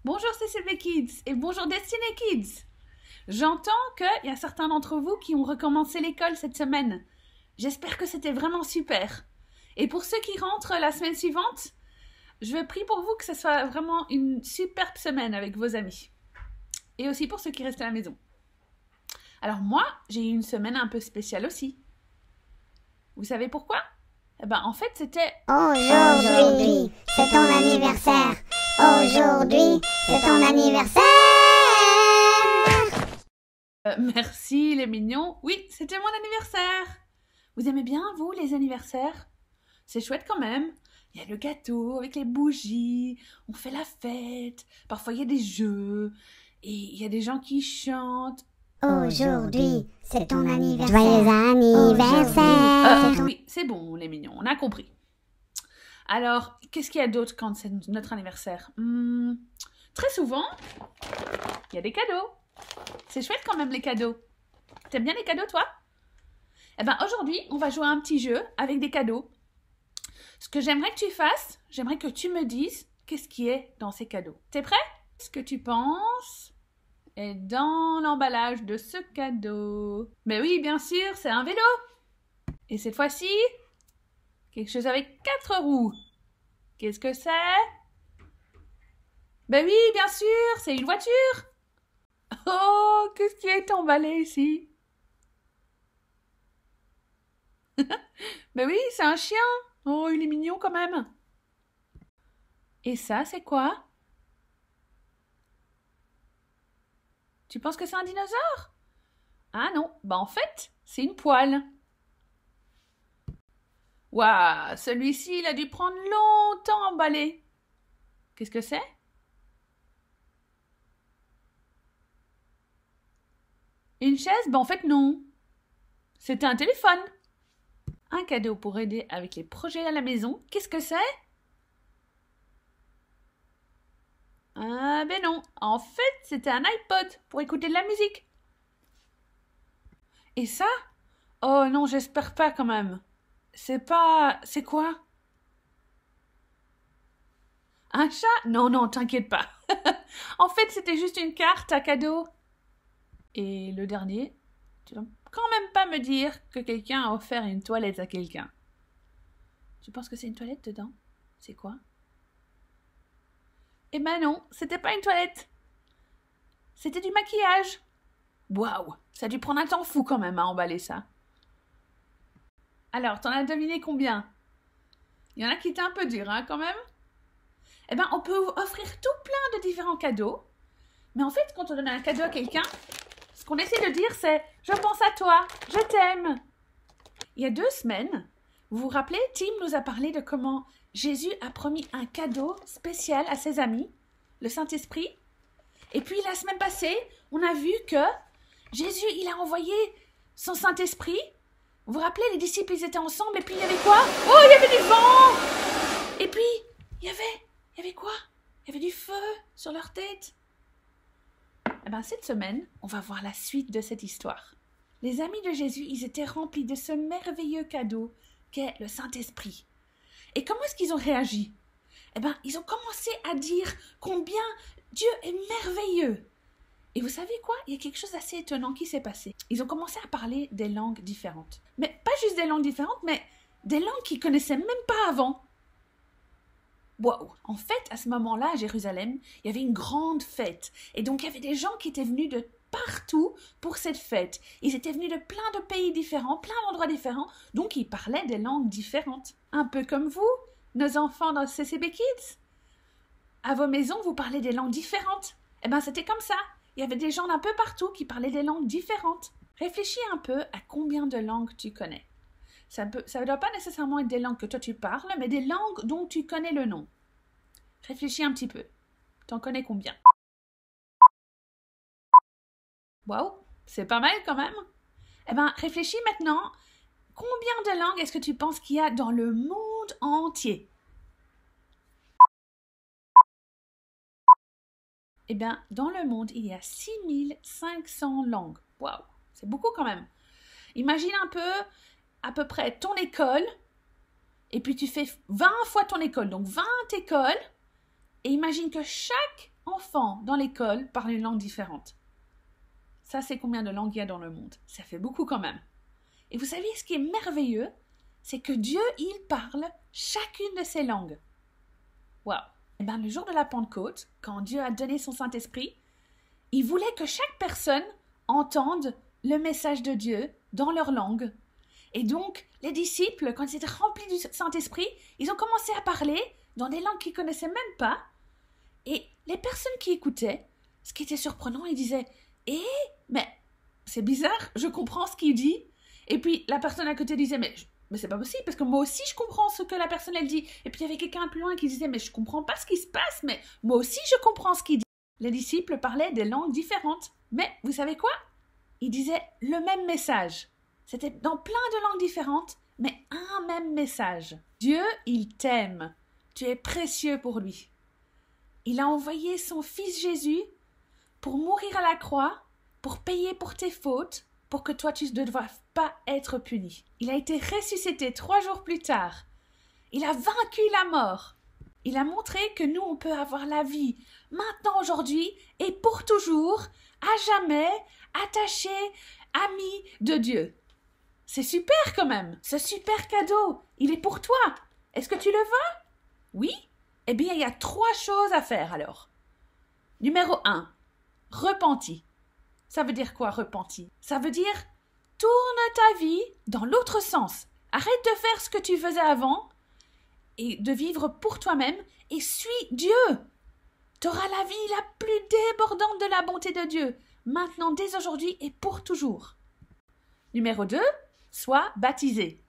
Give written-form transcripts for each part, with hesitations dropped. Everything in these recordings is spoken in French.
Bonjour CCB Kids et bonjour Destiny Kids. J'entends qu'il y a certains d'entre vous qui ont recommencé l'école cette semaine. J'espère que c'était vraiment super. Et pour ceux qui rentrent la semaine suivante, je prie pour vous que ce soit vraiment une superbe semaine avec vos amis. Et aussi pour ceux qui restent à la maison. Alors moi, j'ai eu une semaine un peu spéciale aussi. Vous savez pourquoi? En fait, c'était... Aujourd'hui, c'est ton anniversaire. Aujourd'hui, c'est ton anniversaire. Merci les mignons. Oui, c'était mon anniversaire. Vous aimez bien, vous, les anniversaires? C'est chouette quand même. Il y a le gâteau avec les bougies, on fait la fête. Parfois, il y a des jeux et il y a des gens qui chantent. Aujourd'hui, c'est ton anniversaire. Joyeux anniversaire. Oui, c'est bon, les mignons, on a compris. Alors, qu'est-ce qu'il y a d'autre quand c'est notre anniversaire? Très souvent, il y a des cadeaux. C'est chouette quand même, les cadeaux. T'aimes bien les cadeaux, toi? Aujourd'hui, on va jouer à un petit jeu avec des cadeaux. Ce que j'aimerais que tu fasses, j'aimerais que tu me dises qu'est-ce qui est dans ces cadeaux. T'es prêt? Ce que tu penses est dans l'emballage de ce cadeau. Mais oui, bien sûr, c'est un vélo. Et cette fois-ci, quelque chose avec 4 roues. Qu'est-ce que c'est? Ben oui, bien sûr, c'est une voiture. Oh, qu'est-ce qui est emballé ici? Ben oui, c'est un chien. Oh, il est mignon quand même. Et ça, c'est quoi? Tu penses que c'est un dinosaure? Ah non, en fait, c'est une poêle. Waouh, celui-ci, il a dû prendre longtemps à emballer. Qu'est-ce que c'est? Une chaise? En fait, non. C'était un téléphone. Un cadeau pour aider avec les projets à la maison. Qu'est-ce que c'est? Ah ben non, en fait, c'était un iPod pour écouter de la musique. Et ça? Oh non, j'espère pas quand même. C'est pas... C'est quoi? Un chat? Non, non, t'inquiète pas. En fait, c'était juste une carte à cadeau. Et le dernier, tu vas quand même pas me dire que quelqu'un a offert une toilette à quelqu'un. Tu penses que c'est une toilette dedans? C'est quoi? Eh ben non, c'était pas une toilette. C'était du maquillage. Waouh, ça a dû prendre un temps fou quand même à emballer ça. Alors, t'en as deviné combien? Il y en a qui étaient un peu durs, hein, quand même. On peut offrir tout plein de différents cadeaux. Mais en fait, quand on donne un cadeau à quelqu'un, ce qu'on essaie de dire, c'est « Je pense à toi, je t'aime ». Il y a 2 semaines, vous vous rappelez, Tim nous a parlé de comment Jésus a promis un cadeau spécial à ses amis, le Saint-Esprit. Et puis, la semaine passée, on a vu que Jésus, il a envoyé son Saint-Esprit. Vous vous rappelez, les disciples, ils étaient ensemble, et puis il y avait quoi? Oh, il y avait du vent! Et puis, il y avait quoi? Il y avait du feu sur leur tête. Cette semaine, on va voir la suite de cette histoire. Les amis de Jésus, ils étaient remplis de ce merveilleux cadeau qu'est le Saint-Esprit. Et comment est-ce qu'ils ont réagi? Ils ont commencé à dire combien Dieu est merveilleux. Et vous savez quoi? Il y a quelque chose d'assez étonnant qui s'est passé. Ils ont commencé à parler des langues différentes. Mais pas juste des langues différentes, mais des langues qu'ils connaissaient même pas avant. Waouh! En fait, à ce moment-là, à Jérusalem, il y avait une grande fête. Et donc, il y avait des gens qui étaient venus de partout pour cette fête. Ils étaient venus de plein de pays différents, plein d'endroits différents. Donc, ils parlaient des langues différentes. Un peu comme vous, nos enfants dans CCB Kids. À vos maisons, vous parlez des langues différentes. C'était comme ça. Il y avait des gens d'un peu partout qui parlaient des langues différentes. Réfléchis un peu à combien de langues tu connais. Ça ne doit pas nécessairement être des langues que toi tu parles, mais des langues dont tu connais le nom. Réfléchis un petit peu. T'en connais combien? Waouh, c'est pas mal quand même. Réfléchis maintenant. Combien de langues est-ce que tu penses qu'il y a dans le monde entier? Dans le monde, il y a 6500 langues. Waouh, c'est beaucoup quand même. Imagine un peu, à peu près ton école, et puis tu fais 20 fois ton école, donc 20 écoles, et imagine que chaque enfants dans l'école parlent une langue différente. Ça, c'est combien de langues il y a dans le monde? Ça fait beaucoup quand même. Et vous savez, ce qui est merveilleux, c'est que Dieu, il parle chacune de ces langues. Waouh! Et bien, le jour de la Pentecôte, quand Dieu a donné son Saint-Esprit, il voulait que chaque personne entende le message de Dieu dans leur langue. Et donc, les disciples, quand ils étaient remplis du Saint-Esprit, ils ont commencé à parler dans des langues qu'ils ne connaissaient même pas. Et les personnes qui écoutaient, ce qui était surprenant, ils disaient « Eh, mais c'est bizarre, je comprends ce qu'il dit. » Et puis, la personne à côté disait « Mais c'est pas possible, parce que moi aussi, je comprends ce que la personne, elle dit. » Et puis, il y avait quelqu'un plus loin qui disait « Mais je comprends pas ce qui se passe, mais moi aussi, je comprends ce qu'il dit. » Les disciples parlaient des langues différentes. Mais, vous savez quoi? Ils disaient le même message. C'était dans plein de langues différentes, mais un même message. Dieu, il t'aime. Tu es précieux pour lui. Il a envoyé son fils Jésus pour mourir à la croix, pour payer pour tes fautes, pour que toi, tu ne doives pas être puni. Il a été ressuscité 3 jours plus tard. Il a vaincu la mort. Il a montré que nous, on peut avoir la vie maintenant, aujourd'hui, et pour toujours, à jamais, attachés, amis de Dieu. C'est super quand même. Ce super cadeau, il est pour toi. Est-ce que tu le veux? Oui? Eh bien, il y a 3 choses à faire alors. Numéro 1, repenti. Ça veut dire quoi, repenti? Ça veut dire tourne ta vie dans l'autre sens. Arrête de faire ce que tu faisais avant et de vivre pour toi-même et suis Dieu. Tu auras la vie la plus débordante de la bonté de Dieu, maintenant, dès aujourd'hui et pour toujours. Numéro 2, sois baptisé.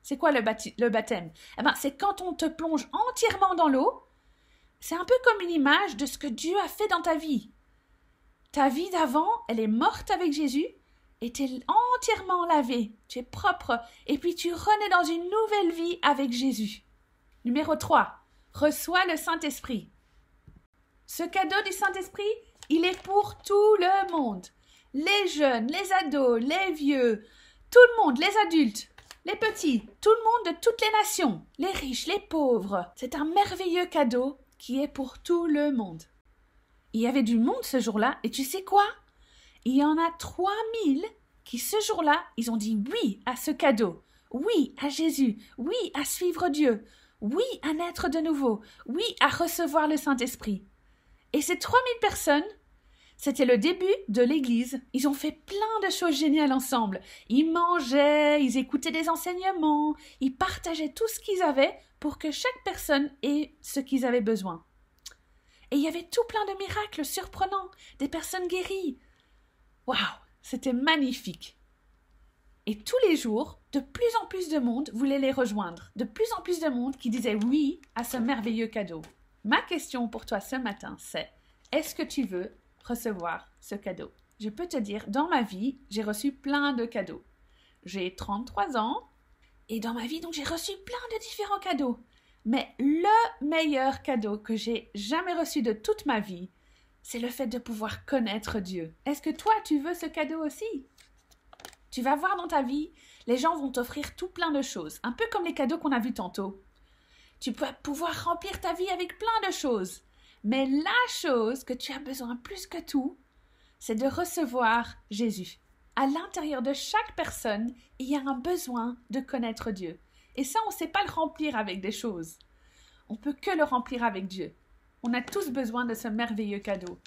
C'est quoi le baptême? Eh bien, c'est quand on te plonge entièrement dans l'eau. C'est un peu comme une image de ce que Dieu a fait dans ta vie. Ta vie d'avant, elle est morte avec Jésus et tu es entièrement lavé. Tu es propre et puis tu renais dans une nouvelle vie avec Jésus. Numéro 3, reçois le Saint-Esprit. Ce cadeau du Saint-Esprit, il est pour tout le monde. Les jeunes, les ados, les vieux, tout le monde, les adultes, les petits, tout le monde de toutes les nations, les riches, les pauvres. C'est un merveilleux cadeau qui est pour tout le monde. Il y avait du monde ce jour-là, et tu sais quoi? Il y en a 3000 qui ce jour-là, ils ont dit oui à ce cadeau, oui à Jésus, oui à suivre Dieu, oui à naître de nouveau, oui à recevoir le Saint-Esprit. Et ces 3000 personnes, c'était le début de l'Église. Ils ont fait plein de choses géniales ensemble. Ils mangeaient, ils écoutaient des enseignements, ils partageaient tout ce qu'ils avaient pour que chaque personne ait ce qu'ils avaient besoin. Et il y avait tout plein de miracles surprenants, des personnes guéries. Waouh, c'était magnifique. Et tous les jours, de plus en plus de monde voulait les rejoindre. De plus en plus de monde qui disait oui à ce merveilleux cadeau. Ma question pour toi ce matin, c'est: est-ce que tu veux recevoir ce cadeau? Je peux te dire, dans ma vie, j'ai reçu plein de cadeaux. J'ai 33 ans et dans ma vie, donc j'ai reçu plein de différents cadeaux. Mais le meilleur cadeau que j'ai jamais reçu de toute ma vie, c'est le fait de pouvoir connaître Dieu. Est-ce que toi, tu veux ce cadeau aussi? Tu vas voir dans ta vie, les gens vont t'offrir tout plein de choses, un peu comme les cadeaux qu'on a vus tantôt. Tu peux pouvoir remplir ta vie avec plein de choses. Mais la chose que tu as besoin plus que tout, c'est de recevoir Jésus. À l'intérieur de chaque personne, il y a un besoin de connaître Dieu. Et ça, on ne sait pas le remplir avec des choses. On ne peut que le remplir avec Dieu. On a tous besoin de ce merveilleux cadeau.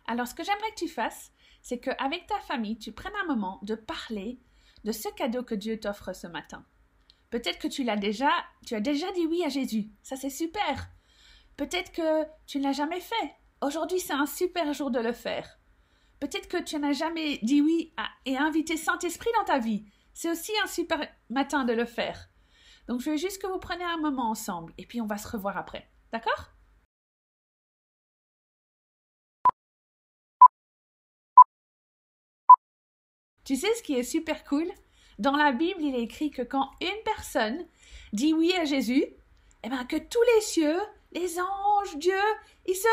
Alors, ce que j'aimerais que tu fasses, c'est qu'avec ta famille, tu prennes un moment de parler de ce cadeau que Dieu t'offre ce matin. Peut-être que tu as déjà dit oui à Jésus. Ça, c'est super. Peut-être que tu ne l'as jamais fait. Aujourd'hui, c'est un super jour de le faire. Peut-être que tu n'as jamais dit oui et invité Saint-Esprit dans ta vie. C'est aussi un super matin de le faire. Donc, je veux juste que vous preniez un moment ensemble et puis on va se revoir après. D'accord? Tu sais ce qui est super cool? Dans la Bible, il est écrit que quand une personne dit oui à Jésus, eh bien que tous les cieux, les anges, Dieu, ils se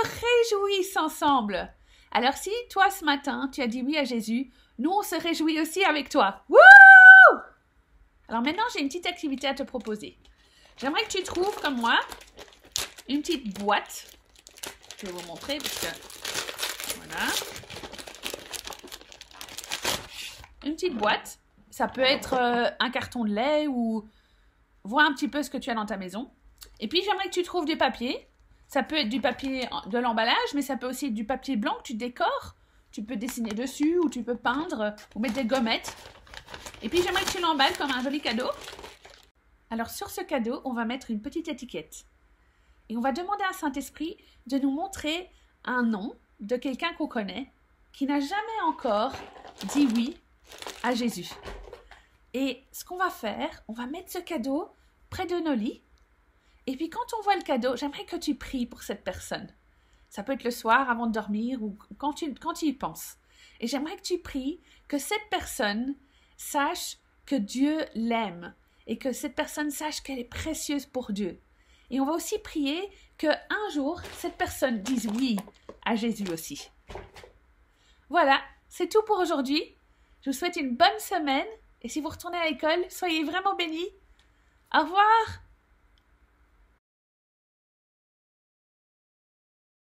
réjouissent ensemble. Alors si toi ce matin, tu as dit oui à Jésus, nous on se réjouit aussi avec toi. Wouh! Alors maintenant, j'ai une petite activité à te proposer. J'aimerais que tu trouves, comme moi, une petite boîte Je vais vous montrer parce que... Voilà. Une petite boîte. Ça peut être un carton de lait ou... Vois un petit peu ce que tu as dans ta maison. Et puis, j'aimerais que tu trouves du papier. Ça peut être du papier de l'emballage, mais ça peut aussi être du papier blanc que tu décores. Tu peux dessiner dessus ou tu peux peindre ou mettre des gommettes. Et puis, j'aimerais que tu l'emballes comme un joli cadeau. Alors, sur ce cadeau, on va mettre une petite étiquette. Et on va demander à Saint-Esprit de nous montrer un nom de quelqu'un qu'on connaît qui n'a jamais encore dit oui à Jésus. Et ce qu'on va faire, on va mettre ce cadeau près de nos lits. Et puis quand on voit le cadeau, j'aimerais que tu pries pour cette personne. Ça peut être le soir avant de dormir ou quand tu y penses. Et j'aimerais que tu pries que cette personne sache que Dieu l'aime et que cette personne sache qu'elle est précieuse pour Dieu. Et on va aussi prier qu'un jour, cette personne dise oui à Jésus aussi. Voilà, c'est tout pour aujourd'hui. Je vous souhaite une bonne semaine et si vous retournez à l'école, soyez vraiment bénis. Au revoir!